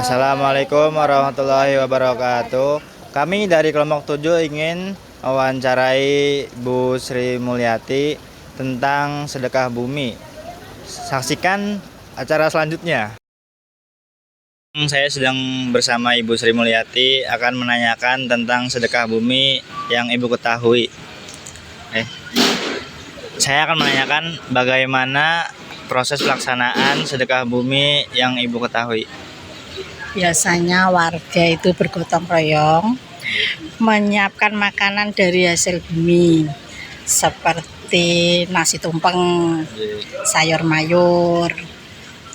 Assalamualaikum warahmatullahi wabarakatuh. Kami dari kelompok 7 ingin mewawancarai Bu Sri Mulyati tentang sedekah bumi. Saksikan acara selanjutnya. Saya sedang bersama Ibu Sri Mulyati akan menanyakan tentang sedekah bumi yang Ibu ketahui. Saya akan menanyakan bagaimana proses pelaksanaan sedekah bumi yang Ibu ketahui. Biasanya warga itu bergotong royong menyiapkan makanan dari hasil bumi seperti nasi tumpeng, sayur mayur,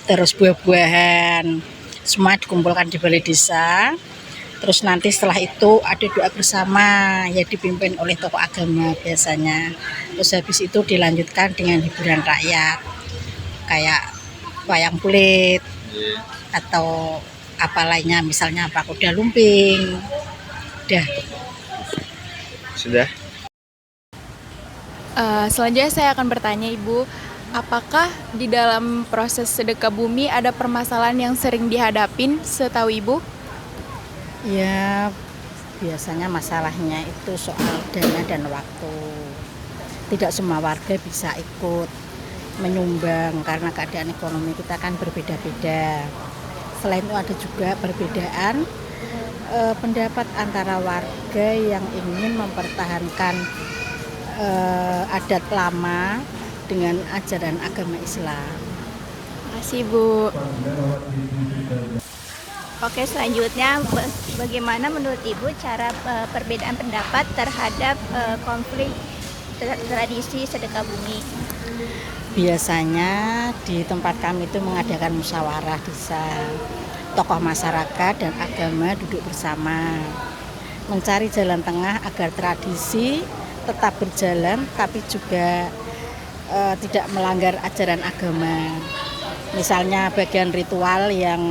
terus buah-buahan, semua dikumpulkan di balai desa. Terus nanti setelah itu ada doa bersama yang dipimpin oleh tokoh agama biasanya. Terus habis itu dilanjutkan dengan hiburan rakyat kayak wayang kulit atau apa lainnya, misalnya apa, kuda lumping. Sudah. Selanjutnya saya akan bertanya Ibu, apakah di dalam proses sedekah bumi ada permasalahan yang sering dihadapin setahu Ibu? Ya, biasanya masalahnya itu soal dana dan waktu. Tidak semua warga bisa ikut menyumbang karena keadaan ekonomi kita kan berbeda-beda. Selain itu ada juga perbedaan pendapat antara warga yang ingin mempertahankan adat lama dengan ajaran agama Islam. Terima kasih Bu. Oke, selanjutnya bagaimana menurut Ibu cara perbedaan pendapat terhadap konflik tradisi sedekah bumi? Biasanya di tempat kami itu mengadakan musyawarah desa. Tokoh masyarakat dan agama duduk bersama, mencari jalan tengah agar tradisi tetap berjalan tapi juga tidak melanggar ajaran agama. Misalnya bagian ritual yang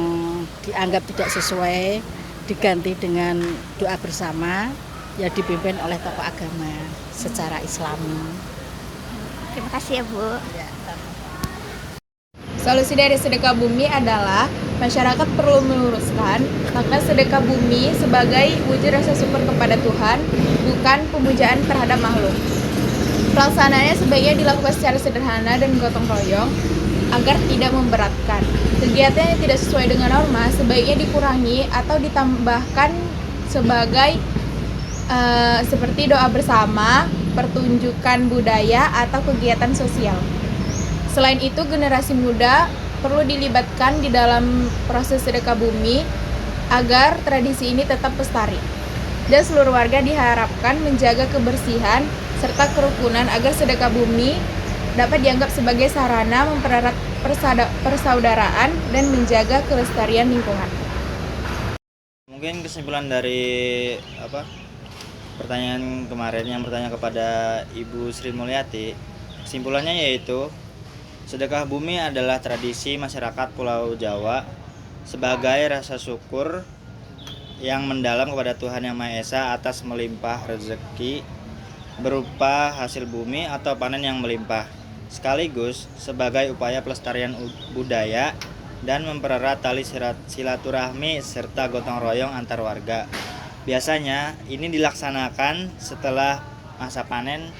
dianggap tidak sesuai diganti dengan doa bersama yang dipimpin oleh tokoh agama secara Islami. Terima kasih ya Bu. Solusi dari sedekah bumi adalah masyarakat perlu meluruskan makna sedekah bumi sebagai wujud rasa syukur kepada Tuhan, bukan pemujaan terhadap makhluk. Pelaksanaannya sebaiknya dilakukan secara sederhana dan gotong royong agar tidak memberatkan. Kegiatan yang tidak sesuai dengan norma sebaiknya dikurangi atau ditambahkan sebagai seperti doa bersama, pertunjukan budaya, atau kegiatan sosial. Selain itu, generasi muda perlu dilibatkan di dalam proses sedekah bumi agar tradisi ini tetap lestari. Dan seluruh warga diharapkan menjaga kebersihan serta kerukunan agar sedekah bumi dapat dianggap sebagai sarana mempererat persaudaraan dan menjaga kelestarian lingkungan. Mungkin kesimpulan dari pertanyaan kemarin yang bertanya kepada Ibu Sri Mulyati, kesimpulannya yaitu sedekah bumi adalah tradisi masyarakat Pulau Jawa sebagai rasa syukur yang mendalam kepada Tuhan Yang Maha Esa atas melimpah rezeki berupa hasil bumi atau panen yang melimpah, sekaligus sebagai upaya pelestarian budaya dan mempererat tali silaturahmi serta gotong royong antar warga. Biasanya ini dilaksanakan setelah masa panen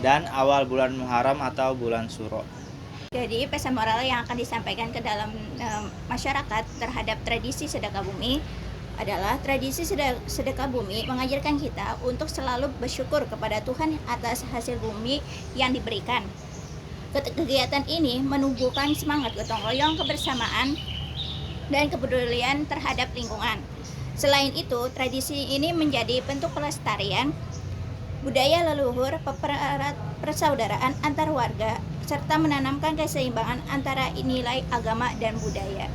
dan awal bulan Muharram atau bulan Syuro. Jadi pesan moral yang akan disampaikan ke dalam masyarakat terhadap tradisi sedekah bumi adalah tradisi sedekah bumi mengajarkan kita untuk selalu bersyukur kepada Tuhan atas hasil bumi yang diberikan. Kegiatan ini menumbuhkan semangat gotong royong, kebersamaan, dan kepedulian terhadap lingkungan. Selain itu, tradisi ini menjadi bentuk pelestarian budaya leluhur, persaudaraan antar warga, serta menanamkan keseimbangan antara nilai agama dan budaya.